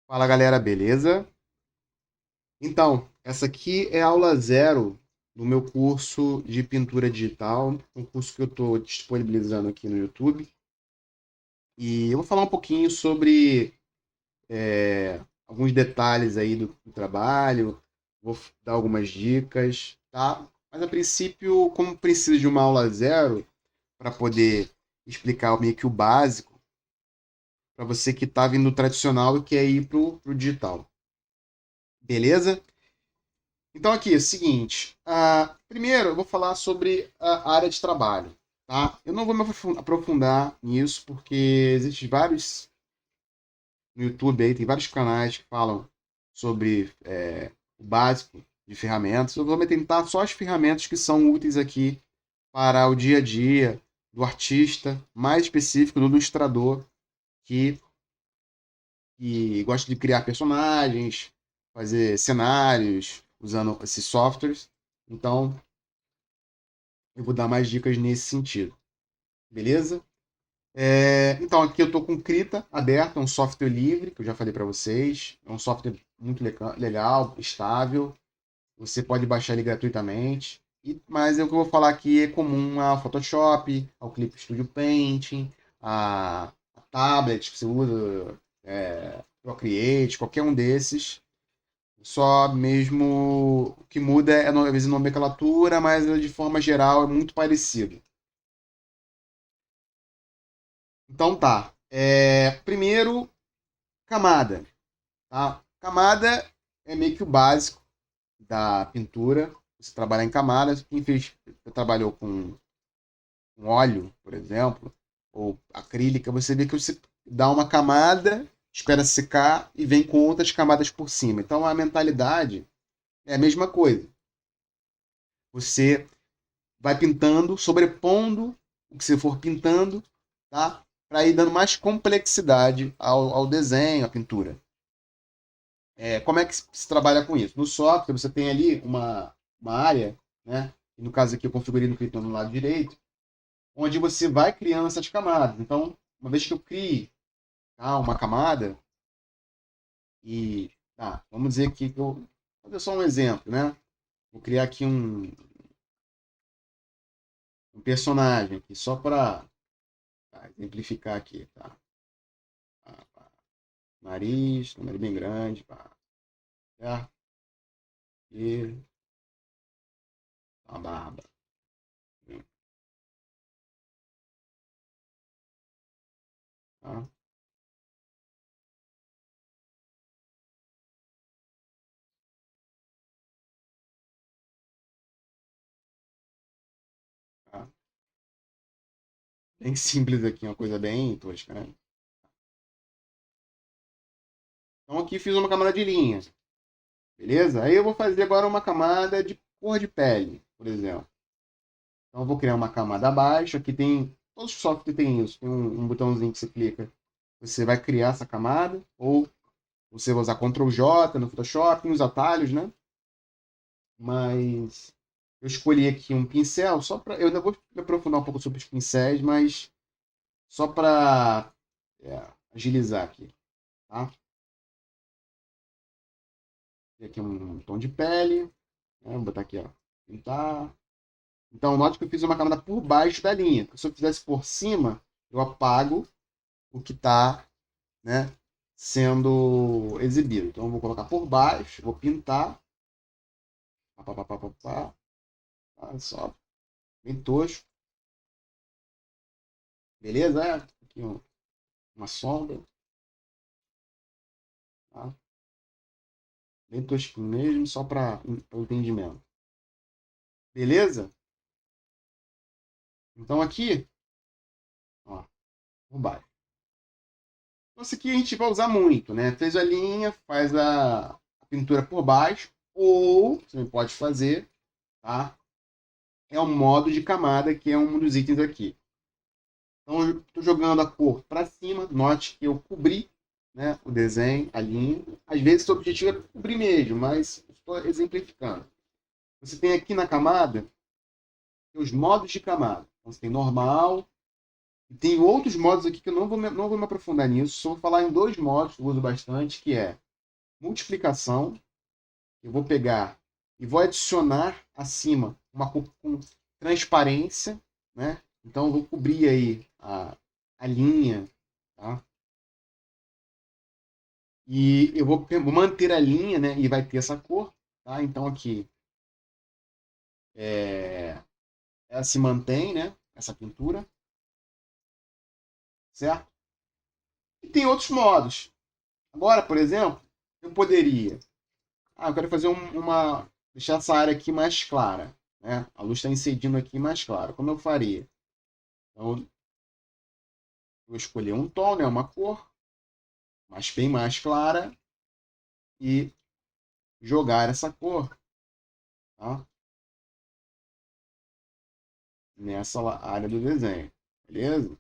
Fala galera, beleza? Então, essa aqui é a aula zero do meu curso de pintura digital, um curso que eu estou disponibilizando aqui no YouTube. E eu vou falar um pouquinho sobre alguns detalhes aí do trabalho, vou dar algumas dicas, tá? Mas a princípio, como preciso de uma aula zero para poder explicar meio que o básico, para você que está vindo do tradicional e quer ir pro digital, beleza? Então, aqui, é o seguinte. Primeiro, eu vou falar sobre a área de trabalho. Tá? Eu não vou me aprofundar nisso, porque existem vários no YouTube aí, tem vários canais que falam sobre o básico de ferramentas. Eu vou me tentar só as ferramentas que são úteis aqui para o dia a dia do artista, mais específico do ilustrador, que, que gosta de criar personagens, fazer cenários usando esses softwares. Então, eu vou dar mais dicas nesse sentido, beleza? Então, aqui eu estou com o Krita aberto, é um software livre, que eu já falei para vocês. É um software muito legal, estável. Você pode baixar ele gratuitamente. Mas o que eu vou falar aqui é comum ao Photoshop, ao Clip Studio Paint, a tablet que você usa, Procreate, qualquer um desses. Só mesmo o que muda é, às vezes, a nomenclatura, mas de forma geral é muito parecido. Então tá. Primeiro, camada. Tá? Camada é meio que o básico da pintura. Você trabalhar em camadas. Quem fez, trabalhou com óleo, por exemplo, ou acrílica, você vê que você dá uma camada, espera secar e vem com outras camadas por cima. Então a mentalidade é a mesma coisa. Você vai pintando, sobrepondo o que você for pintando, tá? Para ir dando mais complexidade ao desenho, à pintura. Como é que se trabalha com isso? No software, você tem ali uma área, né? E no caso aqui, eu configurei no Krypton no lado direito, onde você vai criando essas camadas. Então, uma vez que eu crie, tá, uma camada, e vamos dizer que eu vou fazer só um exemplo, né? Vou criar aqui um personagem aqui, só para exemplificar aqui, tá? Nariz bem grande, pá, certo? E a barba, tá? Tá? Bem simples aqui, uma coisa bem tosca, né? Então aqui fiz uma camada de linha, beleza? Aí eu vou fazer agora uma camada de cor de pele, por exemplo. Então eu vou criar uma camada abaixo, aqui tem, todos os softwares têm isso, tem um botãozinho que você clica, você vai criar essa camada, ou você vai usar Ctrl J no Photoshop, tem os atalhos, né? Mas eu escolhi aqui um pincel, só para, eu ainda vou me aprofundar um pouco sobre os pincéis, mas só para agilizar aqui, tá? Tem aqui um tom de pele, né? Vou botar aqui, ó, pintar. Então, note que eu fiz uma camada por baixo da linha. Se eu fizesse por cima, eu apago o que está, né, sendo exibido. Então, eu vou colocar por baixo, vou pintar. Pá, pá, pá, pá, pá, pá. Só bem tosco. Beleza? Aqui uma sombra. Tá? Bem tosquinho mesmo, só para o entendimento. Beleza? Então, aqui, ó, por baixo. Então, isso aqui a gente vai usar muito, né? Fez a linha, faz a pintura por baixo, ou você pode fazer, tá? É o modo de camada, que é um dos itens aqui. Então, eu estou jogando a cor para cima, note que eu cobri, né, o desenho, a linha. Às vezes o objetivo é cobrir mesmo, mas estou exemplificando. Você tem aqui na camada os modos de camada. Então, você tem normal, E tem outros modos aqui que eu não vou me aprofundar nisso, só vou falar em dois modos que eu uso bastante, que é multiplicação. Eu vou pegar e vou adicionar acima uma cor com transparência, né? Então eu vou cobrir aí a linha, tá? E eu vou manter a linha, né? E vai ter essa cor, tá? Então aqui ela se mantém, né? Essa pintura, certo? E tem outros modos. Agora, por exemplo, eu poderia, eu quero fazer deixar essa área aqui mais clara, né? A luz está incidindo aqui mais clara. Como eu faria? Então, eu vou escolher um tom, né? Uma cor, mas bem mais clara e jogar essa cor, tá? Nessa área do desenho, beleza?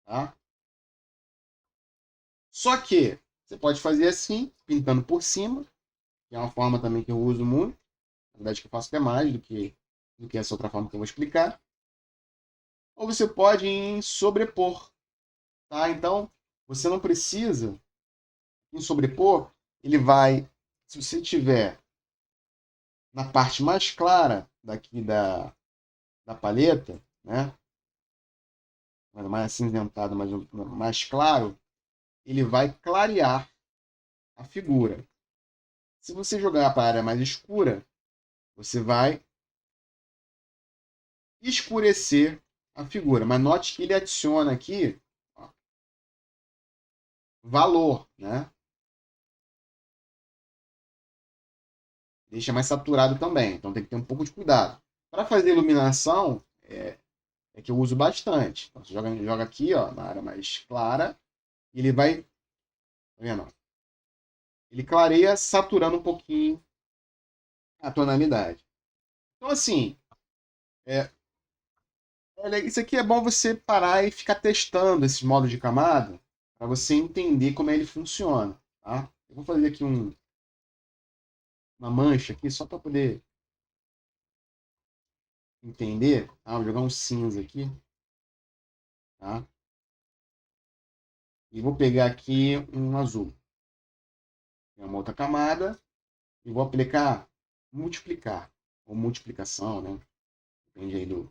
Tá? Só que você pode fazer assim, pintando por cima, que é uma forma também que eu uso muito. Na verdade, que eu faço até mais do que essa outra forma que eu vou explicar. Ou você pode em sobrepor, tá? Então, você não precisa em sobrepor, ele vai, se você tiver na parte mais clara daqui da paleta, né? Mais acinzentado, mais claro, ele vai clarear a figura. Se você jogar para a área mais escura, você vai escurecer a figura. Mas note que ele adiciona aqui, ó, valor, né? Deixa mais saturado também. Então tem que ter um pouco de cuidado. Para fazer iluminação, é que eu uso bastante. Então, você joga aqui, ó, na área mais clara, e ele vai, tá vendo? Ele clareia saturando um pouquinho a tonalidade. Então, assim, é, isso aqui é bom você parar e ficar testando esses modos de camada para você entender como ele funciona, tá? Eu vou fazer aqui uma mancha aqui só para poder entender. Tá? Vou jogar um cinza aqui, tá? E vou pegar aqui um azul. Tem uma outra camada e vou aplicar multiplicar ou multiplicação, né? Depende aí da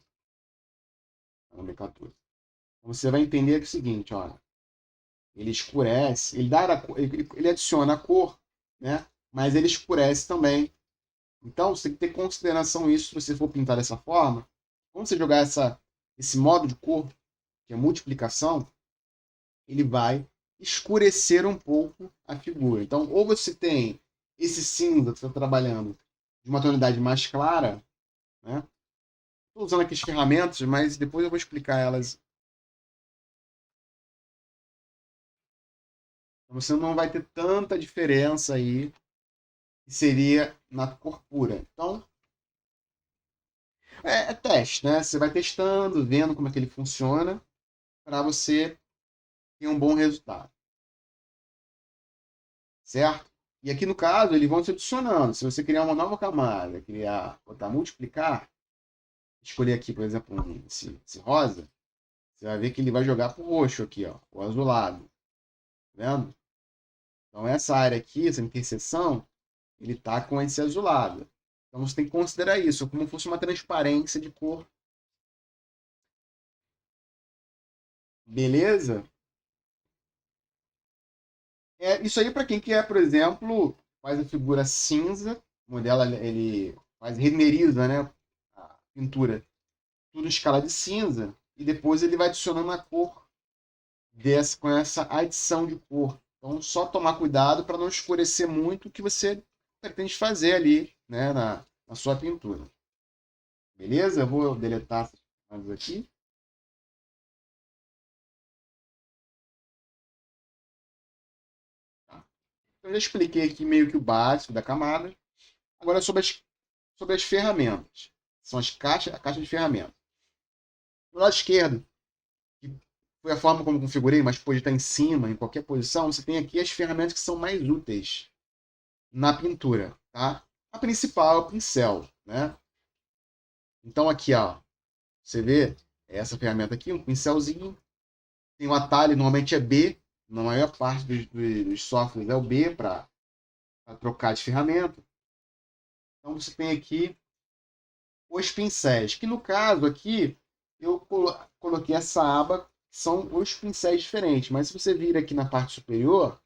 nomenclatura. Então, você vai entender que é o seguinte, olha, ele escurece, ele adiciona a cor, né? Mas ele escurece também. Então, você tem que ter consideração isso se você for pintar dessa forma. Quando você jogar esse modo de cor, que é multiplicação, ele vai escurecer um pouco a figura. Então, ou você tem esse cinza que você está trabalhando de uma tonalidade mais clara, né? Estou usando aqui as ferramentas, mas depois eu vou explicar elas. Então, você não vai ter tanta diferença aí que seria na cor pura. Então, é teste, né? Você vai testando, vendo como é que ele funciona, para você ter um bom resultado, certo? E aqui no caso, eles vão se adicionando. Se você criar uma nova camada, botar multiplicar, escolher aqui, por exemplo, esse rosa, você vai ver que ele vai jogar pro roxo aqui, ó, o azulado, tá vendo? Então essa área aqui, essa interseção, ele está com esse azulado. Então você tem que considerar isso como se fosse uma transparência de cor. Beleza? Isso aí para quem quer, por exemplo, faz a figura cinza, o modelo ele faz renderiza, né, a pintura, tudo em escala de cinza, e depois ele vai adicionando a cor com essa adição de cor. Então só tomar cuidado para não escurecer muito o que você pretende fazer ali, né, na sua pintura. Beleza? Eu vou deletar essas coisas aqui. Tá? Eu já expliquei aqui meio que o básico da camada. Agora sobre as ferramentas. São a caixa de ferramentas. Do lado esquerdo, que foi a forma como configurei, mas pode estar em cima, em qualquer posição, você tem aqui as ferramentas que são mais úteis na pintura, tá? A principal é o pincel, né? Então aqui, ó, Você vê essa ferramenta aqui, um pincelzinho. Tem o atalho, normalmente é B. Na maior parte dos softwares é o B para trocar de ferramenta. Então você tem aqui os pincéis, que no caso aqui eu coloquei essa aba, que são os pincéis diferentes. Mas se você vir aqui na parte superior,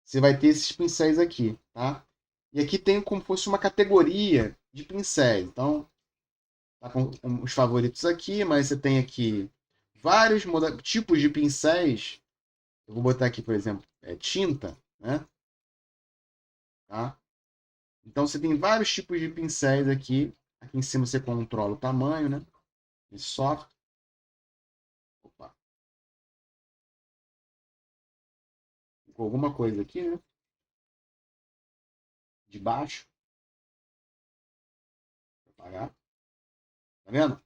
você vai ter esses pincéis aqui, tá? E aqui tem como se fosse uma categoria de pincéis. Então, tá com os favoritos aqui, mas você tem aqui vários tipos de pincéis. Eu vou botar aqui, por exemplo, tinta, né? Tá? Então você tem vários tipos de pincéis aqui. Aqui em cima você controla o tamanho, né? Esse software. Opa, ficou alguma coisa aqui, né? De baixo. Vou apagar. Tá vendo?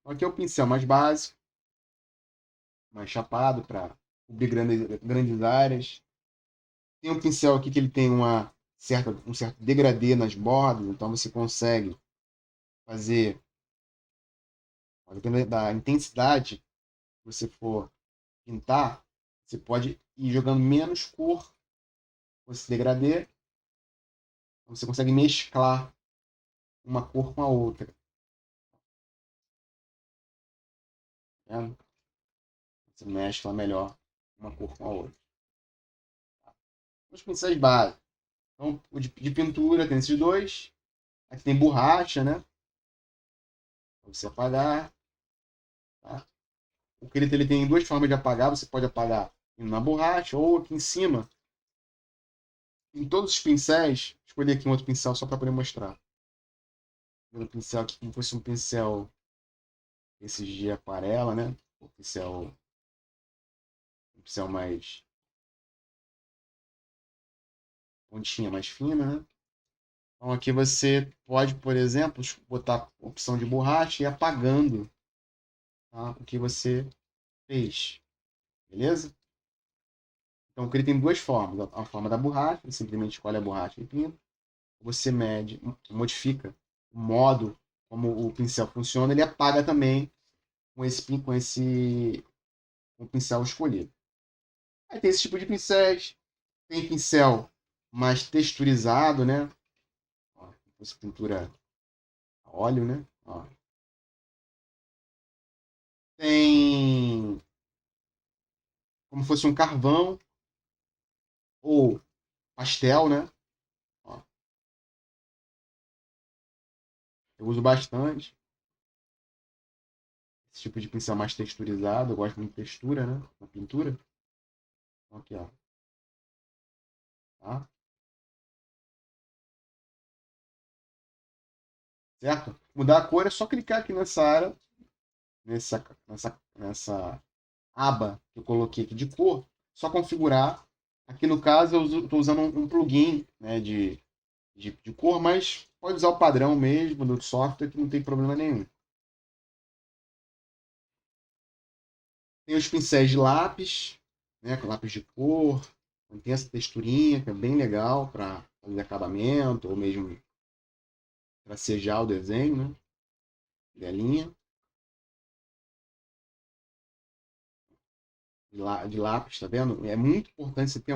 Aqui é o pincel mais básico, mais chapado para cobrir grandes áreas. Tem um pincel aqui que ele tem um certo degradê nas bordas, então você consegue fazer, dependendo da intensidade que você for pintar, você pode ir jogando menos cor com esse degradê, então você consegue mesclar uma cor com a outra. Tá vendo? Você mescla melhor uma cor com a outra. Os pincéis básicos. Então, o de pintura tem esses dois. Aqui tem borracha, né? Para você apagar. Tá? O acrílico ele tem duas formas de apagar. Você pode apagar na borracha ou aqui em cima. Em todos os pincéis, escolhi aqui um outro pincel só para poder mostrar. O pincel aqui como fosse um pincel esses de aquarela, né? Um pincel mais pontinha mais fina, né? Então aqui você pode, por exemplo, botar a opção de borracha e ir apagando, tá? O que você fez, beleza? Então o tem duas formas. A forma da borracha, você simplesmente escolhe a borracha e pinta. Você modifica o modo como o pincel funciona, ele apaga também com o pincel escolhido. Aí tem esse tipo de pincéis, tem pincel mais texturizado, né? Ó, essa pintura a óleo, né? Ó. Tem como fosse um carvão ou pastel, né? Ó, eu uso bastante esse tipo de pincel mais texturizado. Eu gosto muito de textura, né? Na pintura. Aqui, ó. Tá? Certo? Mudar a cor é só clicar aqui nessa área, nessa aba que eu coloquei aqui de cor, só configurar. Aqui no caso eu estou usando um plugin, né, de cor, mas pode usar o padrão mesmo do software que não tem problema nenhum. Tem os pincéis de lápis, né, com lápis de cor, tem essa texturinha que é bem legal para fazer acabamento ou mesmo tracejar o desenho, né, da linha. De lápis, tá vendo? É muito importante você ter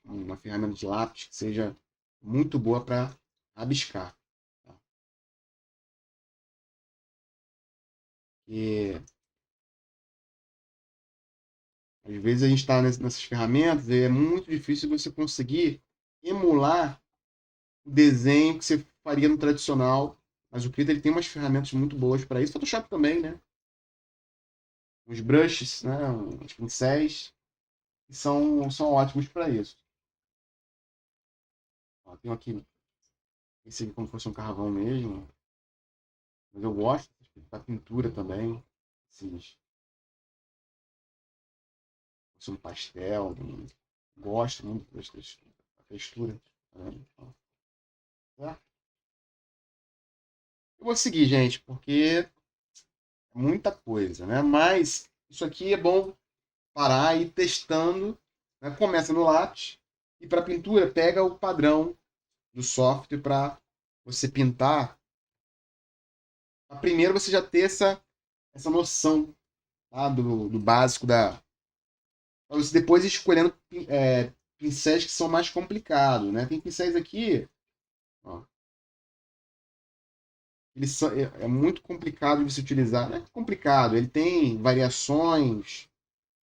uma ferramenta de lápis que seja muito boa para rabiscar. Tá? E às vezes a gente está nessas ferramentas e é muito difícil você conseguir emular o desenho que você faria no tradicional. Mas o Krita ele tem umas ferramentas muito boas para isso. Photoshop também, né? Os brushes, né? Os pincéis, que são ótimos para isso. Ó, tem aqui esse aqui como se fosse um carvão mesmo. Mas eu gosto da pintura também. Esses, um pastel. Gosto muito da textura. Também. Certo? Eu vou seguir, gente, porque é muita coisa, né? Mas isso aqui é bom parar e ir testando. Né? Começa no lápis e para pintura pega o padrão do software para você pintar, primeiro você já ter essa noção, tá? Do básico da. Pra você depois ir escolhendo pincéis que são mais complicados, né? Tem pincéis aqui, ó, é muito complicado de se utilizar. Não é complicado, ele tem variações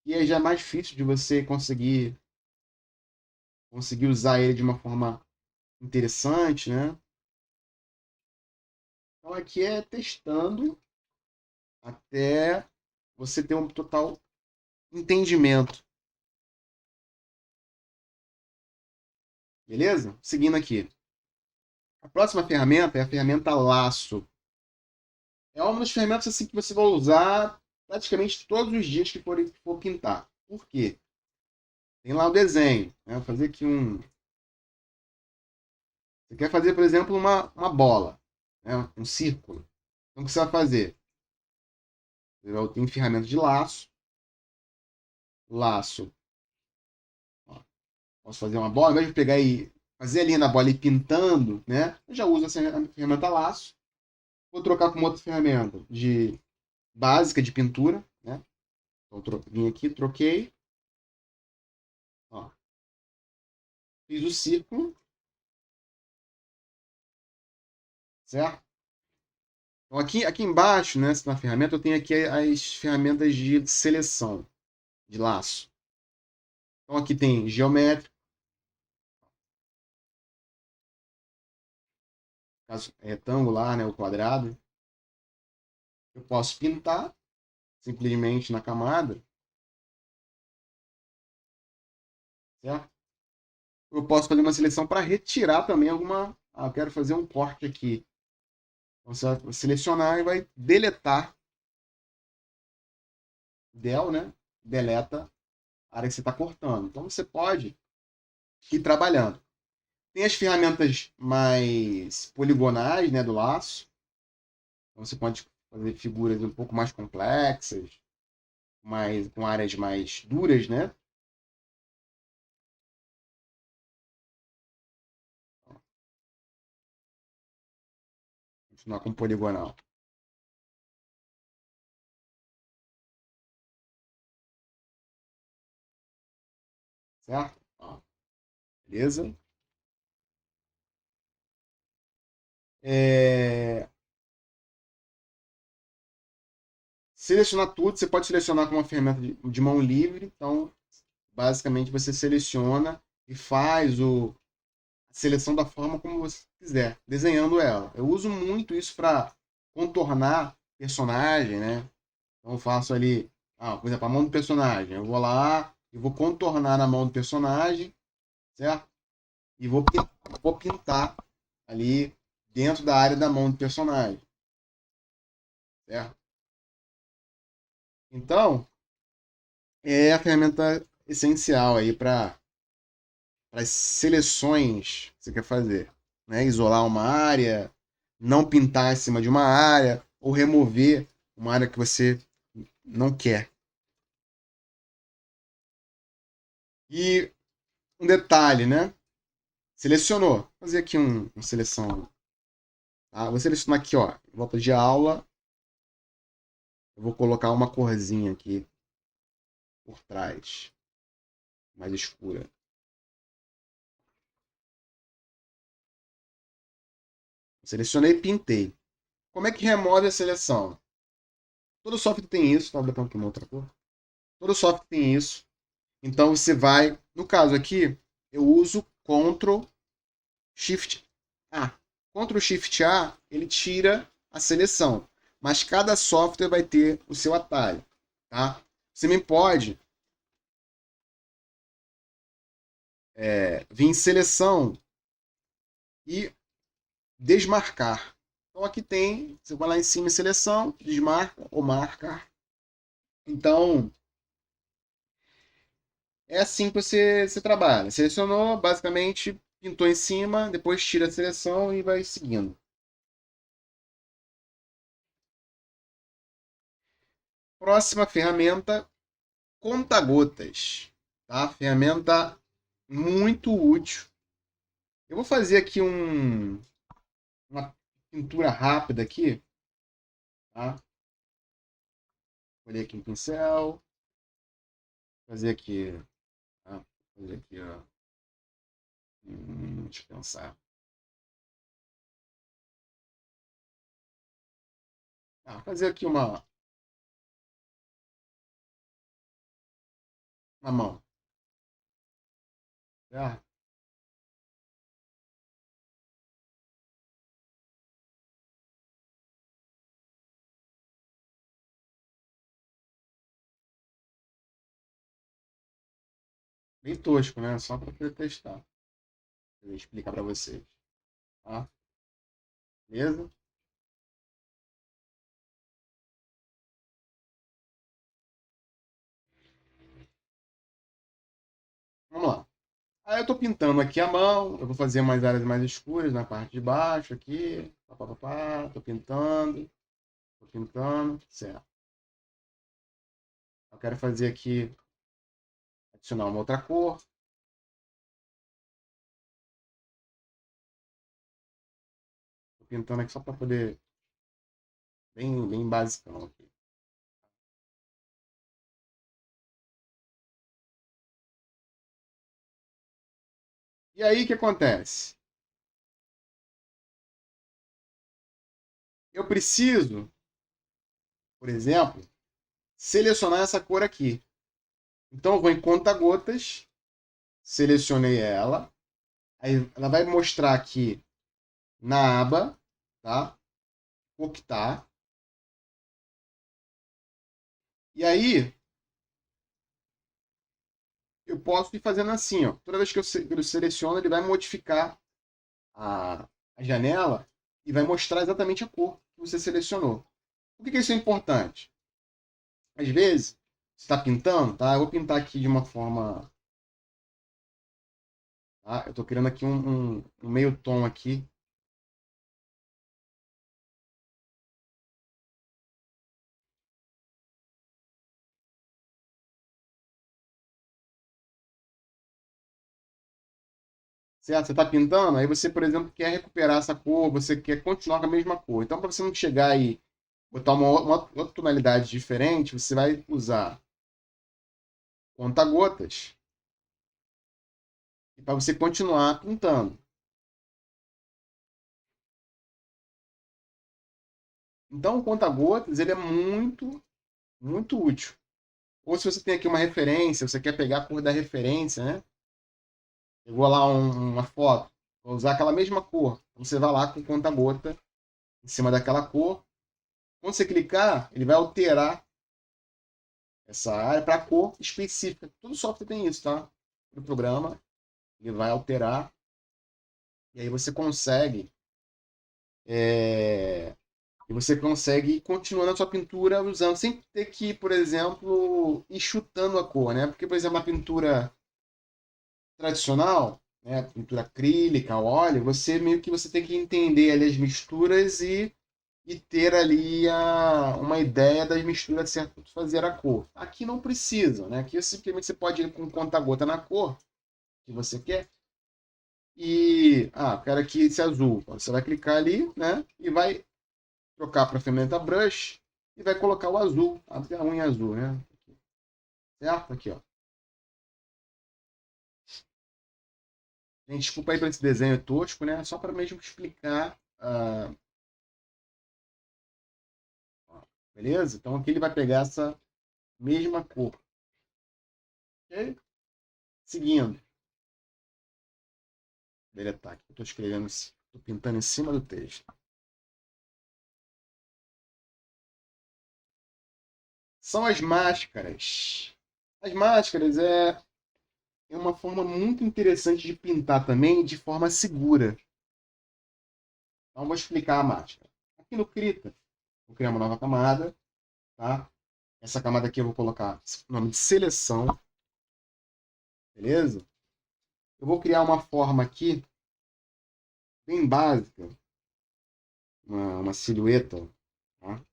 e aí já é mais difícil de você conseguir usar ele de uma forma interessante, né? Então aqui é testando até você ter um total entendimento. Beleza? Seguindo aqui. A próxima ferramenta é a ferramenta Laço. É uma das ferramentas assim, que você vai usar praticamente todos os dias que for pintar. Por quê? Tem lá o desenho. Né? Vou fazer aqui um. Você quer fazer, por exemplo, uma bola, né? Um círculo. Então o que você vai fazer? Eu tenho ferramenta de laço. Laço. Ó, posso fazer uma bola, ao invés de pegar e fazer a linha da bola e ir pintando, né? Eu já uso essa ferramenta laço. Vou trocar com outra ferramenta básica de pintura, né? Então, vim aqui, troquei. Ó, fiz o círculo, certo? Então, aqui embaixo, né, na ferramenta, eu tenho aqui as ferramentas de seleção de laço. Então, aqui tem geométrico, caso retangular, né, o quadrado. Eu posso pintar simplesmente na camada, certo? Eu posso fazer uma seleção para retirar também alguma. Ah, eu quero fazer um corte aqui. Então, você vai selecionar e vai deletar. Del, né? Deleta a área que você está cortando. Então você pode ir trabalhando. Tem as ferramentas mais poligonais, né, do laço. Então você pode fazer figuras um pouco mais complexas, com áreas mais duras, né? Continuar com poligonal, certo? Ó, beleza? É... Selecionar tudo, você pode selecionar com uma ferramenta de mão livre. Então, basicamente, você seleciona e faz a seleção da forma como você quiser, desenhando ela. Eu uso muito isso para contornar personagem, né? Então eu faço ali, por exemplo, a mão do personagem. Eu vou lá e vou contornar a mão do personagem, certo? E vou pintar ali dentro da área da mão do personagem, certo? Então, é a ferramenta essencial aí para as seleções que você quer fazer, né? Isolar uma área, não pintar em cima de uma área ou remover uma área que você não quer. E um detalhe, né? Selecionou. Vou fazer aqui uma seleção. Tá? Vou selecionar aqui, ó, volta de aula. Eu vou colocar uma corzinha aqui por trás, mais escura. Selecionei e pintei. Como é que remove a seleção? Todo software tem isso. Tá botando aqui uma outra cor. Todo software tem isso. Então você vai, no caso aqui, eu uso Ctrl Shift A. Ctrl Shift A, ele tira a seleção, mas cada software vai ter o seu atalho, tá? Você me pode vir em seleção e desmarcar. Então aqui tem, você vai lá em cima em seleção, desmarca ou marcar. Então é assim que você trabalha. Selecionou, basicamente pintou em cima, depois tira a seleção e vai seguindo. Próxima ferramenta, conta-gotas. Tá? Ferramenta muito útil. Eu vou fazer aqui uma pintura rápida aqui, tá? Olhei aqui um pincel, fazer aqui, tá? Fazer aqui, ó. Deixa eu pensar. Fazer aqui uma mão, tá? Bem tosco, né? Só para poder testar. Vou explicar para vocês, tá? Beleza? Vamos lá. Aí eu tô pintando aqui a mão, eu vou fazer umas áreas mais escuras na parte de baixo aqui. Pá, pá, pá, pá. Tô pintando, certo. Eu quero fazer aqui, adicionar uma outra cor. Tô pintando aqui só para poder, bem basicão aqui. E aí o que acontece? Eu preciso, por exemplo, selecionar essa cor aqui. Então eu vou em conta-gotas, selecionei ela, aí ela vai mostrar aqui na aba, tá? O que tá. E aí eu posso ir fazendo assim, ó. Toda vez que eu seleciono, ele vai modificar a janela e vai mostrar exatamente a cor que você selecionou. Por que isso é importante? Às vezes, você está pintando, tá? Eu vou pintar aqui de uma forma. Tá? Eu estou criando aqui um meio tom aqui. Certo? Você está pintando, aí você, por exemplo, quer recuperar essa cor, você quer continuar com a mesma cor. Então, para você não chegar e botar uma outra tonalidade diferente, você vai usar conta-gotas para você continuar pintando. Então, o conta-gotas ele é muito útil. Ou se você tem aqui uma referência, você quer pegar a cor da referência, né? Pegou lá uma foto, vou usar aquela mesma cor. Você vai lá com conta-gota em cima daquela cor. Quando você clicar, ele vai alterar essa área para a cor específica. Todo software tem isso, tá? No programa, ele vai alterar. E aí é, você consegue ir continuando a sua pintura usando, sem ter que, por exemplo, ir chutando a cor, né? Porque, por exemplo, a pintura tradicional, né, pintura acrílica, óleo, você meio que você tem que entender ali as misturas e ter ali uma ideia das misturas certas para fazer a cor. Aqui não precisa, né? Aqui simplesmente você pode ir com conta-gota na cor que você quer e, quero aqui esse azul. Você vai clicar ali, né? E vai trocar para a ferramenta brush e vai colocar o azul, a unha azul, né? Certo? Aqui, ó. Gente, desculpa aí para esse desenho tosco, né? Só para mesmo explicar. Beleza? Então aqui ele vai pegar essa mesma cor. Ok? Seguindo. Deletar aqui. Estou escrevendo, estou pintando em cima do texto. São as máscaras. As máscaras é uma forma muito interessante de pintar também de forma segura. Então vou explicar a máscara. Aqui no Krita, vou criar uma nova camada. Tá? Essa camada aqui eu vou colocar o nome de seleção. Beleza? Eu vou criar uma forma aqui bem básica. Uma silhueta. Tá?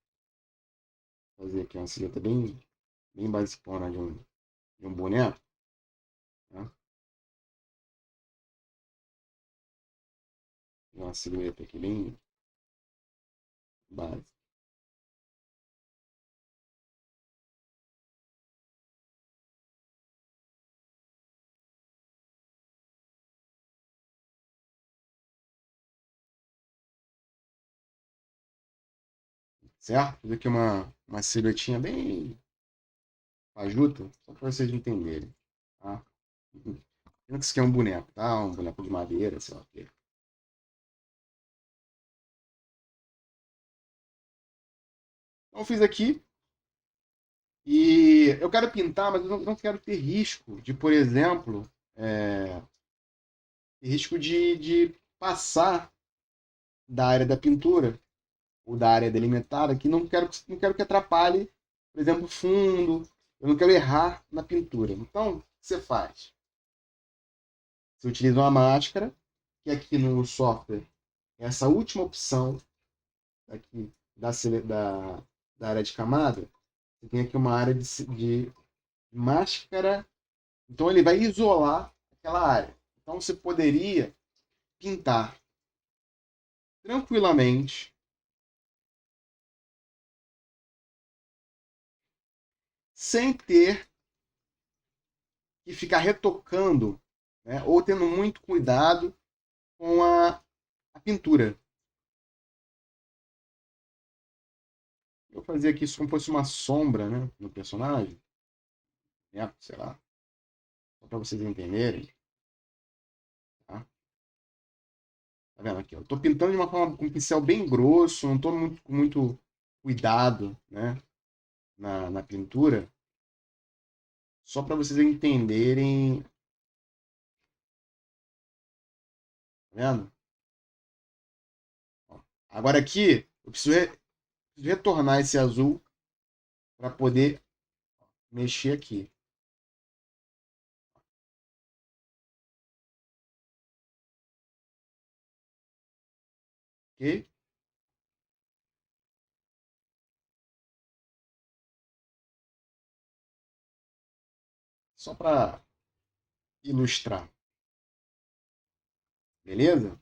Fazer aqui uma silhueta bem basicona de um boneco. Tá? Uma silhueta aqui base. Certo? Fiz aqui uma silhuetinha bem fajuta, só para vocês entenderem. Tá? Não que isso aqui é um boneco, tá? Um boneco de madeira, sei lá o quê. Então eu fiz aqui e eu quero pintar, mas eu não quero ter risco de, por exemplo, ter risco de passar da área da pintura ou da área delimitada, que não quero que atrapalhe, por exemplo, o fundo. Eu não quero errar na pintura. Então, o que você faz? Você utiliza uma máscara, que aqui no software é essa última opção aqui da área de camada. Você tem aqui uma área de máscara. Então, ele vai isolar aquela área. Então, você poderia pintar tranquilamente, sem ter que ficar retocando, né, ou tendo muito cuidado com a pintura. Eu fazia aqui isso como fosse uma sombra, né, no personagem, né, sei lá, só para vocês entenderem. Tá? Tá vendo aqui? Eu estou pintando de uma forma com um pincel bem grosso, não estou com muito cuidado, né, na pintura, só para vocês entenderem. Tá vendo? Ó, agora aqui, eu preciso retornar esse azul para poder mexer aqui. Ok? Só para ilustrar. Beleza?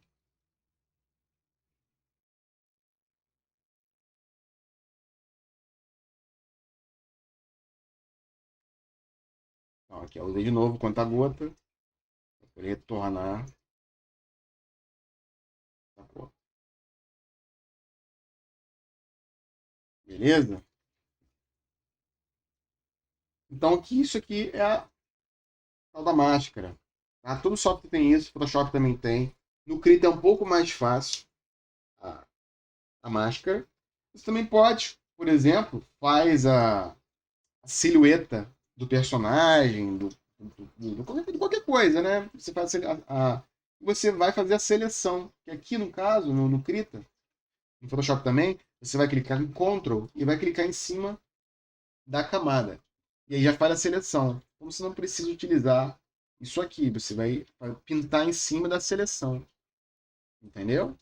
Então, aqui eu usei de novo conta-gota para retornar a cor. Beleza? Então, aqui, isso aqui é a tal da máscara. Tá? Todo software tem isso, Photoshop também tem. No Krita é um pouco mais fácil a máscara. Você também pode, por exemplo, faz a silhueta do personagem, de qualquer coisa, né? Você faz você vai fazer a seleção. Que aqui, no caso, no Krita, no Photoshop também, você vai clicar em Ctrl e vai clicar em cima da camada. E aí já faz a seleção. Então você não precisa utilizar isso aqui. Você vai pintar em cima da seleção. Entendeu?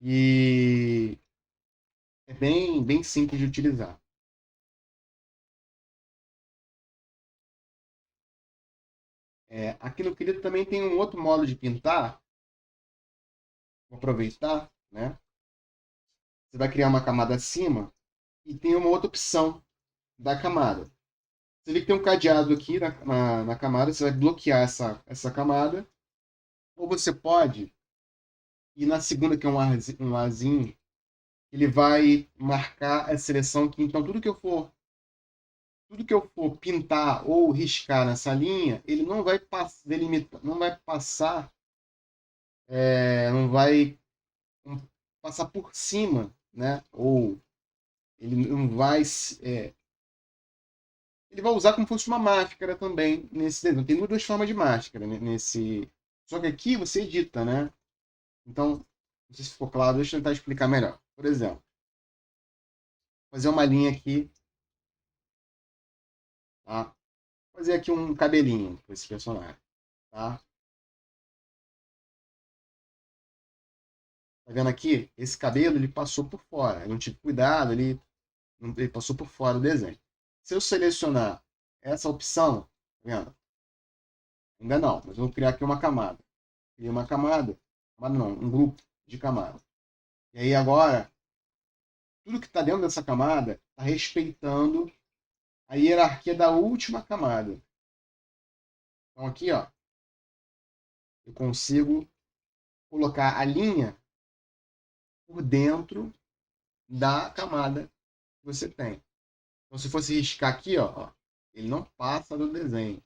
E é bem simples de utilizar. Aqui no Krita também tem um outro modo de pintar. Vou aproveitar, né? Você vai criar uma camada acima e tem uma outra opção da camada. Você vê que tem um cadeado aqui na camada, você vai bloquear essa camada. Ou você pode ir na segunda, que é um Azinho, ele vai marcar a seleção aqui. Então, tudo que eu for pintar ou riscar nessa linha, ele não vai delimitar, não vai passar, não vai passar por cima, né? Ou ele não vai, ele vai usar como se fosse uma máscara também nesse desenho. Tem duas formas de máscara nesse. Só que aqui você edita, né? Então, não sei se ficou claro, deixa eu tentar explicar melhor. Por exemplo, fazer uma linha aqui, tá? Fazer aqui um cabelinho com esse personagem, tá? Tá vendo aqui? Esse cabelo ele passou por fora. Eu não tive cuidado, ele passou por fora do desenho. Se eu selecionar essa opção, tá vendo? Ainda não, mas eu vou criar aqui uma camada. Criei uma camada não, um grupo de camadas. E aí agora, tudo que está dentro dessa camada está respeitando a hierarquia da última camada. Então aqui, ó, eu consigo colocar a linha por dentro da camada que você tem. Então se fosse riscar aqui, ó, ele não passa do desenho.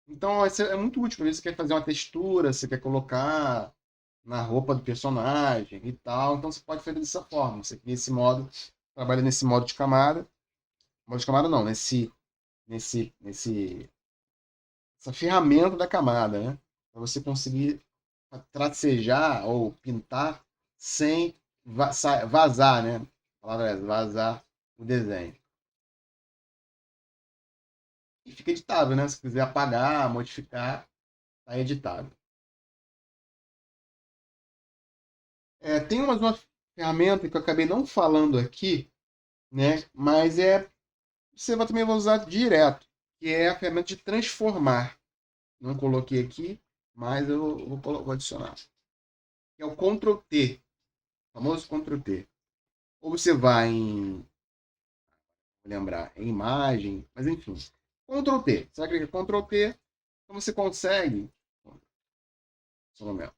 Então isso é muito útil para você quer fazer uma textura, você quer colocar na roupa do personagem e tal. Então você pode fazer dessa forma. Você cria esse modo, trabalha nesse modo de camada. Modo de camada não, essa ferramenta da camada, né? Para você conseguir tracejar ou pintar sem vazar, né? A palavra é essa, vazar o desenho. E fica editável, né? Se quiser apagar, modificar, tá editável. Tem uma ferramenta que eu acabei não falando aqui, né? Mas você também vai usar direto, que é a ferramenta de transformar. Não coloquei aqui, mas eu vou adicionar. Que é o Ctrl T, o famoso Ctrl T. Ou você vai em, vou lembrar, em imagem, mas enfim, Ctrl T. Você vai clicar Ctrl T, então você consegue, só um momento,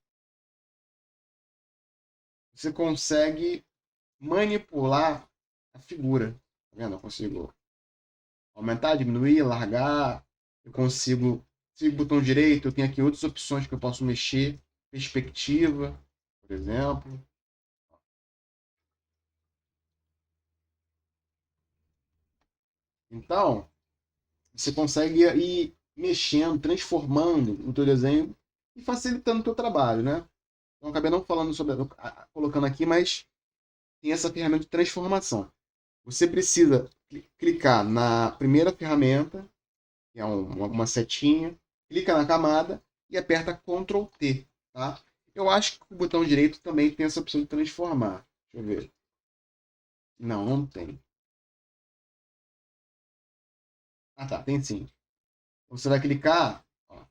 você consegue manipular a figura. Tá vendo? Eu consigo aumentar, diminuir, largar. Eu consigo, se botão direito, eu tenho aqui outras opções que eu posso mexer. Perspectiva, por exemplo. Então, você consegue ir mexendo, transformando o teu desenho e facilitando o teu trabalho, né? Então, acabei não falando sobre, colocando aqui, mas tem essa ferramenta de transformação. Você precisa clicar na primeira ferramenta, que é uma setinha, clica na camada e aperta Ctrl T, tá? Eu acho que o botão direito também tem essa opção de transformar. Deixa eu ver. Não, não tem. Ah, tá, tem sim. Você vai clicar, ó,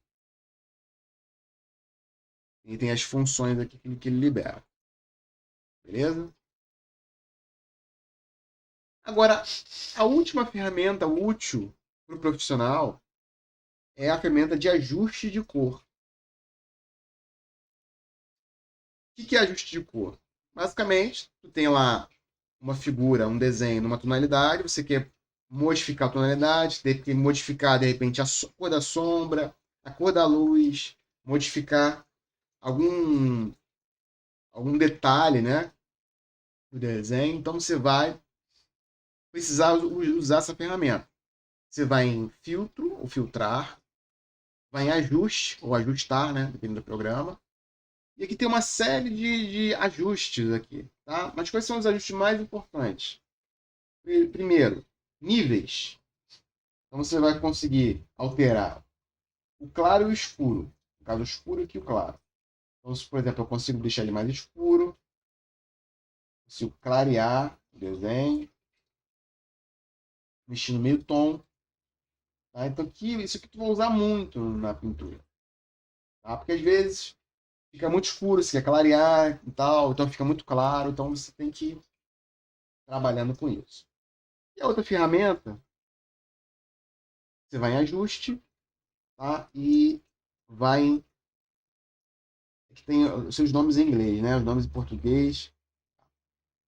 e tem as funções aqui que ele libera. Beleza? Agora, a última ferramenta útil para o profissional é a ferramenta de ajuste de cor. O que é ajuste de cor? Basicamente, tu tem lá uma figura, um desenho numa tonalidade, você quer modificar a tonalidade, tem que modificar de repente a cor da sombra, a cor da luz, modificar algum, algum detalhe, né, do desenho. Então você vai precisar usar essa ferramenta. Você vai em filtro ou filtrar, vai em ajuste ou ajustar, né, dependendo do programa. E aqui tem uma série de ajustes aqui, tá? Mas quais são os ajustes mais importantes? Primeiro, níveis. Então você vai conseguir alterar o claro e o escuro. No caso, o escuro aqui e o claro. Então, se, por exemplo, eu consigo deixar ele mais escuro, consigo clarear o desenho, mexer no meio tom. Tá? Então, isso aqui tu vai usar muito na pintura. Tá? Porque às vezes fica muito escuro, você quer clarear e tal, então fica muito claro, então você tem que ir trabalhando com isso. E a outra ferramenta, você vai em ajuste, tá? E vai em. Aqui tem os seus nomes em inglês, né? Os nomes em português.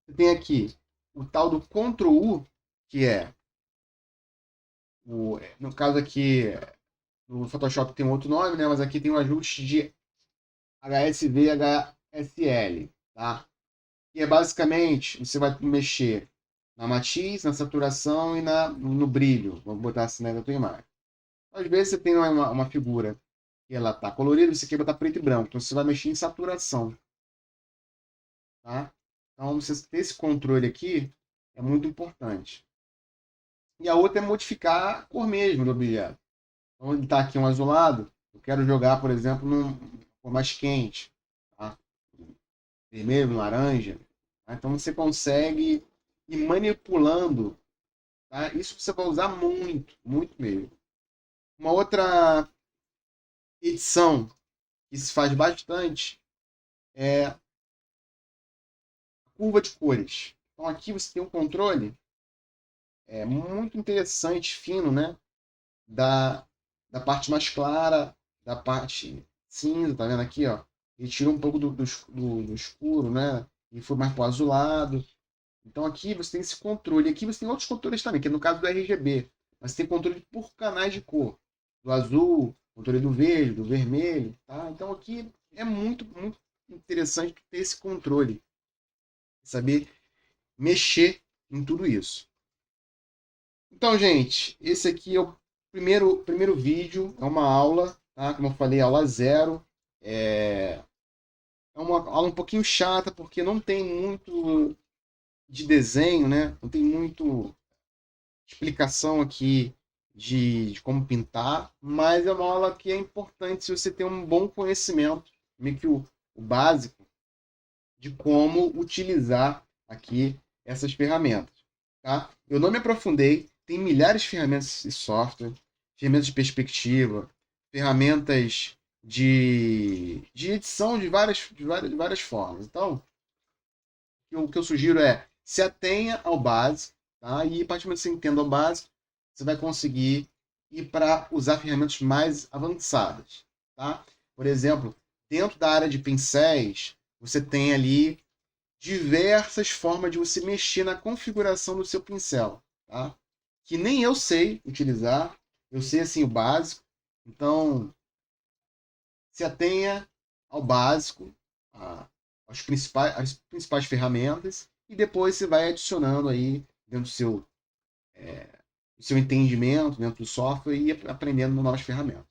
Você tem aqui o tal do Ctrl U, que é no caso aqui no Photoshop tem um outro nome, né? Mas aqui tem um ajuste de HSV e HSL, tá? E é basicamente você vai mexer na matiz, na saturação e no brilho. Vamos botar assim na tua imagem. Às vezes você tem uma figura que ela tá colorida, você quer botar preto e branco. Então você vai mexer em saturação, tá? Então você ter esse controle aqui é muito importante. E a outra é modificar a cor mesmo do objeto. Então ele está aqui um azulado, eu quero jogar, por exemplo, num cor mais quente, tá? Vermelho, laranja. Tá? Então você consegue ir manipulando, tá? Isso você vai usar muito, muito mesmo. Uma outra edição que se faz bastante é curva de cores. Então aqui você tem um controle muito interessante, fino, né? Da, da parte mais clara, da parte cinza, tá vendo aqui, ó? Ele tirou um pouco do escuro, né? E foi mais pro azulado. Então aqui você tem esse controle. Aqui você tem outros controles também, que é no caso do RGB. Mas tem controle por canais de cor. Do azul, controle do verde, do vermelho, tá? Então aqui é muito, muito interessante ter esse controle. Saber mexer em tudo isso. Então, gente, esse aqui é o primeiro vídeo, é uma aula, tá? Como eu falei, aula zero. É uma aula um pouquinho chata, porque não tem muito de desenho, né? Não tem muito explicação aqui de como pintar, mas é uma aula que é importante se você tem um bom conhecimento, meio que o básico, de como utilizar aqui essas ferramentas. Tá? Eu não me aprofundei, tem milhares de ferramentas de software, ferramentas de perspectiva, ferramentas de edição de várias formas. Então, o que eu sugiro é se atenha ao básico, tá? E a partir do momento que você entenda o básico, você vai conseguir ir para usar ferramentas mais avançadas. Tá? Por exemplo, dentro da área de pincéis, você tem ali diversas formas de você mexer na configuração do seu pincel, tá? Que nem eu sei utilizar, eu sei assim o básico. Então, se atenha ao básico, às principais ferramentas, e depois você vai adicionando aí dentro do seu entendimento, dentro do software e aprendendo novas ferramentas,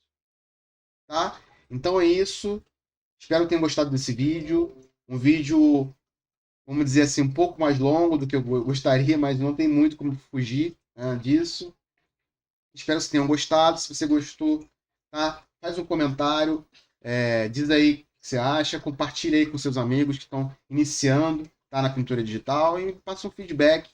tá? Então é isso. Espero que tenham gostado desse vídeo. Um vídeo, vamos dizer assim, um pouco mais longo do que eu gostaria, mas não tem muito como fugir, né, disso. Espero que tenham gostado. Se você gostou, tá? Faz um comentário, diz aí o que você acha, compartilha aí com seus amigos que estão iniciando, tá, na pintura digital e passa um feedback.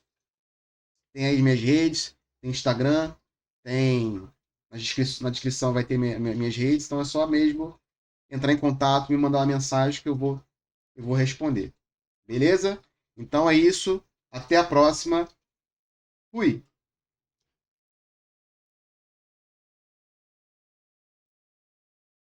Tem aí minhas redes, tem Instagram, tem na descrição vai ter minhas redes, então é só mesmo entrar em contato, me mandar uma mensagem que eu vou responder. Beleza? Então é isso. Até a próxima. Fui!